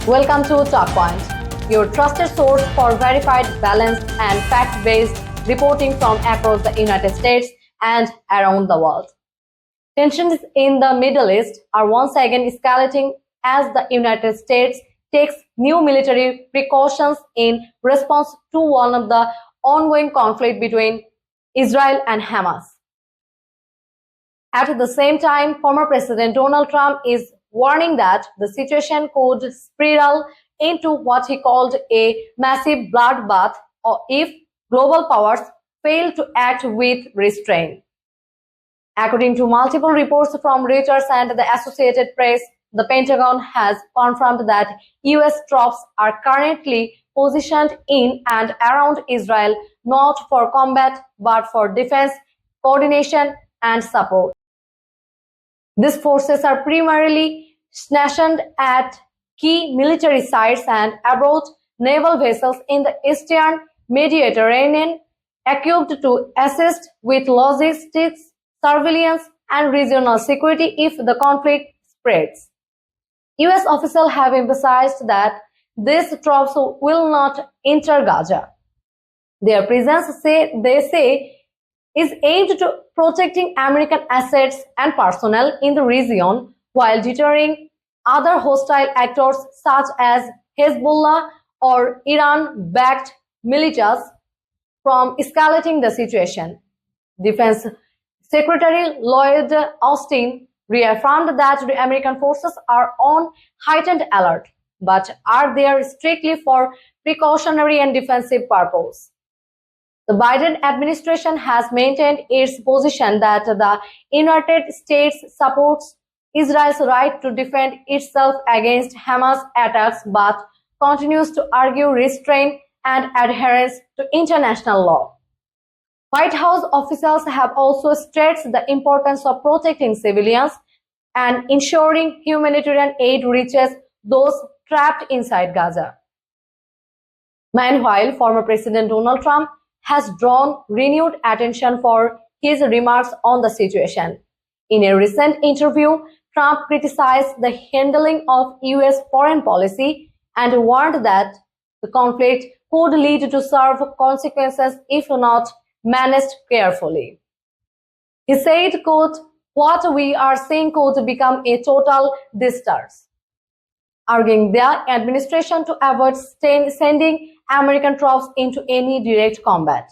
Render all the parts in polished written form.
Welcome to Talkpoint, your trusted source for verified, balanced, and fact-based reporting from across the United States and around the world. Tensions in the Middle East are once again escalating as the United States takes new military precautions in response to one of the ongoing conflict between Israel and Hamas. At the same time, former President Donald Trump is warning that the situation could spiral into what he called a massive bloodbath if global powers fail to act with restraint. According to multiple reports from Reuters and the Associated Press, the Pentagon has confirmed that US troops are currently positioned in and around Israel not for combat but for defense, coordination, and support. These forces are primarily stationed at key military sites and aboard naval vessels in the eastern Mediterranean, equipped to assist with logistics, surveillance, and regional security if the conflict spreads. US officials have emphasized that these troops will not enter Gaza. Their presence, they say, is aimed to protecting American assets and personnel in the region while deterring other hostile actors such as Hezbollah or Iran-backed militias from escalating the situation. Defense Secretary Lloyd Austin reaffirmed that the American forces are on heightened alert, but are there strictly for precautionary and defensive purpose. The Biden administration has maintained its position that the United States supports Israel's right to defend itself against Hamas attacks but continues to argue restraint and adherence to international law. White House officials have also stressed the importance of protecting civilians and ensuring humanitarian aid reaches those trapped inside Gaza. Meanwhile, former President Donald Trump has drawn renewed attention for his remarks on the situation. In a recent interview, Trump criticized the handling of US foreign policy and warned that the conflict could lead to severe consequences if not managed carefully. He said, quote, "What we are seeing could become a total disaster," arguing the administration to avoid sending American troops into any direct combat.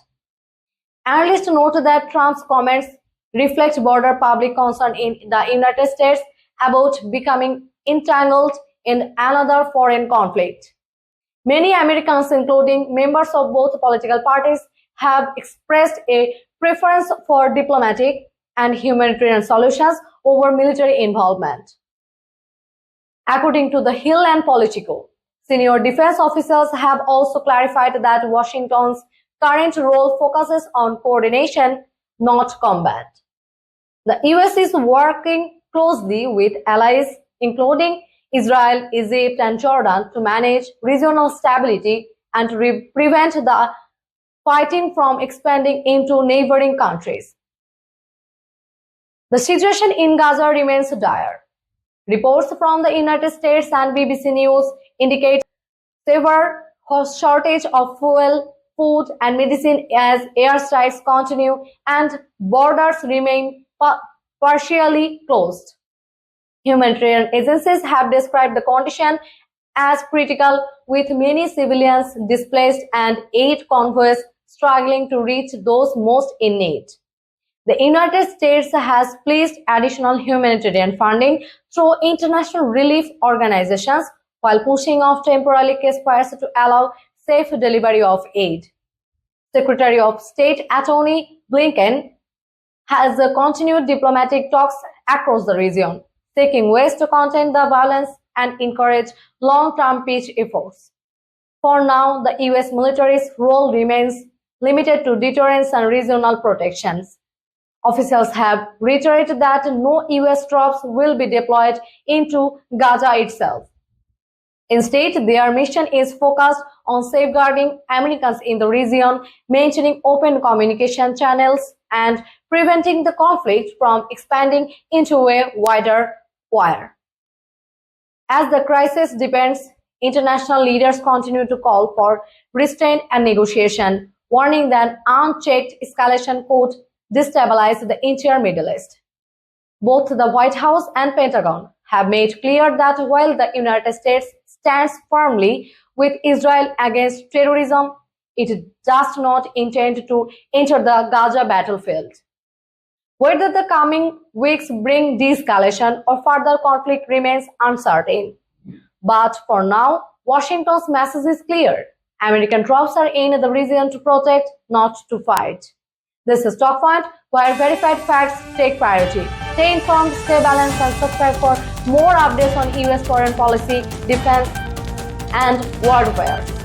Analysts note that Trump's comments reflect broader public concern in the United States about becoming entangled in another foreign conflict. Many Americans, including members of both political parties, have expressed a preference for diplomatic and humanitarian solutions over military involvement. According to The Hill and Politico, senior defense officials have also clarified that Washington's current role focuses on coordination, not combat. The US is working closely with allies, including Israel, Egypt, and Jordan, to manage regional stability and prevent the fighting from expanding into neighboring countries. The situation in Gaza remains dire. Reports from the United States and BBC News indicate severe shortage of fuel, food, and medicine as airstrikes continue and borders remain partially closed. Humanitarian agencies have described the condition as critical, with many civilians displaced and aid convoys struggling to reach those most in need. The United States has placed additional humanitarian funding through international relief organizations while pushing off temporary ceasefires to allow safe delivery of aid. Secretary of State Antony Blinken has continued diplomatic talks across the region, seeking ways to contain the violence and encourage long-term peace efforts. For now, the US military's role remains limited to deterrence and regional protections. Officials have reiterated that no US troops will be deployed into Gaza itself. Instead, their mission is focused on safeguarding Americans in the region, maintaining open communication channels, and preventing the conflict from expanding into a wider war. As the crisis deepens, international leaders continue to call for restraint and negotiation, warning that unchecked escalation could destabilize the entire Middle East. Both the White House and Pentagon have made clear that while the United States stands firmly with Israel against terrorism, it does not intend to enter the Gaza battlefield. Whether the coming weeks bring de-escalation or further conflict remains uncertain. But for now, Washington's message is clear. American troops are in the region to protect, not to fight. This is Talkpoint, where verified facts take priority. Stay informed, stay balanced, and subscribe for more updates on US foreign policy, defense, and world affairs.